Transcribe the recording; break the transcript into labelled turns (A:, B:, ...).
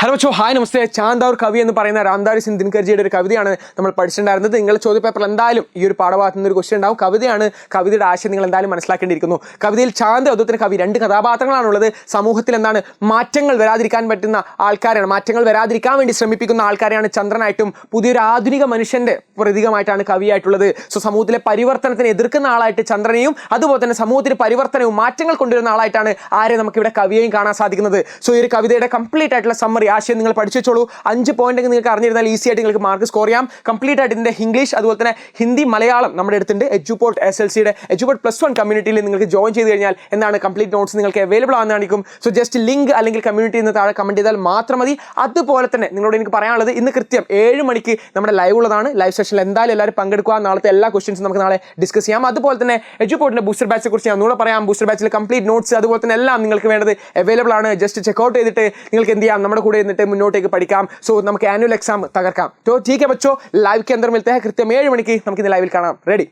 A: Hello ചോ hi നമസ്തേ. ചാന്ദാർ കവി എന്ന് പറയുന്ന രാംധാരി സിംഗ് ദിനകർജിയുടെ ഒരു കവിതയാണ് നമ്മൾ പഠിച്ചിട്ടുണ്ടായിരുന്നത്. നിങ്ങളുടെ ചോദ്യപേപ്പറിൽ എന്തായാലും ഈ ഒരു പാഠഭാഗത്ത് നിന്ന് ഒരു ക്വസ്റ്റ്യൻ ഉണ്ടാവും. കവിതയാണ്, കവിതയുടെ ആശയം നിങ്ങൾ എന്തായാലും മനസ്സിലാക്കേണ്ടിയിരിക്കുന്നു. കവിതയിൽ ചാന്ദ് അതുപോലെ കവി രണ്ട് കഥാപാത്രങ്ങളാണുള്ളത്. സമൂഹത്തിൽ എന്താണ് മാറ്റങ്ങൾ വരാതിരിക്കാൻ പറ്റുന്ന ആൾക്കാരാണ്, മാറ്റങ്ങൾ വരാതിരിക്കാൻ വേണ്ടി ശ്രമിപ്പിക്കുന്ന ആൾക്കാരെയാണ് ചന്ദ്രനായിട്ടും പുതിയൊരു ആധുനിക മനുഷ്യന്റെ പ്രതീകമായിട്ടാണ് കവിയായിട്ടുള്ളത്. സോ സമൂഹത്തിലെ പരിവർത്തനത്തിന് എതിർക്കുന്ന ആളായിട്ട് ചന്ദ്രനെയും അതുപോലെ തന്നെ സമൂഹത്തിൽ പരിവർത്തനവും മാറ്റങ്ങൾ കൊണ്ടുവരുന്ന ആളായിട്ടാണ് ആരെ നമുക്കിവിടെ കവിയെയും കാണാൻ സാധിക്കുന്നത്. സോ ഈ ഒരു കവിതയുടെ കംപ്ലീറ്റ് ആയിട്ടുള്ള സമ്മറി ആശയം നിങ്ങൾ പഠിച്ചു വെച്ചോളൂ. 5 പോയിന്റ് നിങ്ങൾക്ക് അറിഞ്ഞിരുന്നാൽ ഈസി ആയിട്ട് നിങ്ങൾക്ക് മാർക്ക് സ്കോർ ചെയ്യാം. കംപ്ലീറ്റ് ആയിട്ട് ഇതിന്റെ ഇംഗ്ലീഷ് അതുപോലെ തന്നെ ഹിന്ദി മലയാളം നമ്മുടെ അടുത്തുണ്ട്. എഡ്യൂപോർട്ട് SLCയുടെ എഡ്യൂപോർട്ട് +1 കമ്മ്യൂണിറ്റിയിൽ നിങ്ങൾക്ക് ജോയിൻ ചെയ്ത് കഴിഞ്ഞാൽ എന്താണ് കംപ്ലീറ്റ് നോട്ട്സ് നിങ്ങൾക്ക് അവൈലബിൾ ആണെന്നായിരിക്കും. സോ ജസ്റ്റ് ലിങ്ക് അല്ലെങ്കിൽ കമ്മ്യൂണിറ്റി എന്ന് താഴെ കമന്റ് ചെയ്താൽ മാത്രം മതി. അതുപോലെ തന്നെ നിങ്ങളോട് എനിക്ക് പറയാനുള്ളത്, ഇന്ന് കൃത്യം 7 മണിക്ക് നമ്മുടെ ലൈവ് ഉള്ളതാണ്. ലൈവ് സെഷനിൽ എന്തായാലും എല്ലാവരും പങ്കെടുക്കുക. നാളത്തെ എല്ലാ ക്വസ്റ്റ്യൻസും നമുക്ക് നാളെ ഡിസ്കസ് ചെയ്യാം. അതുപോലെ തന്നെ എഡ്യൂപോർട്ടിന്റെ ബൂസ്റ്റർ ബാച്ചിനെ കുറിച്ച് ഞാൻ ഒന്നുകൂടെ പറയാം. ബൂസ്റ്റർ ബാച്ചിൽ കംപ്ലീറ്റ് നോട്ട്സ് അതുപോലെ തന്നെ എല്ലാം നിങ്ങൾക്ക് വേണ്ടത് അവൈലബിൾ ആണ്. ജസ്റ്റ് ചെക്കൗട്ട് ചെയ്തിട്ട് നിങ്ങൾക്ക് എന്ത് ചെയ്യാം, നമ്മുടെ കൂടെ ഇരുന്നിട്ട് മുന്നോട്ടേക്ക് പഠിക്കാം. സോ നമുക്ക് ആനുവൽ എക്സാം തകർക്കാം. तो ठीक है बच्चों, लाइव के अंदर मिलते हैं. कृत्य 7 मणि की നമുക്ക് ഇന്ന് ലൈവിൽ കാണാം. റെഡി?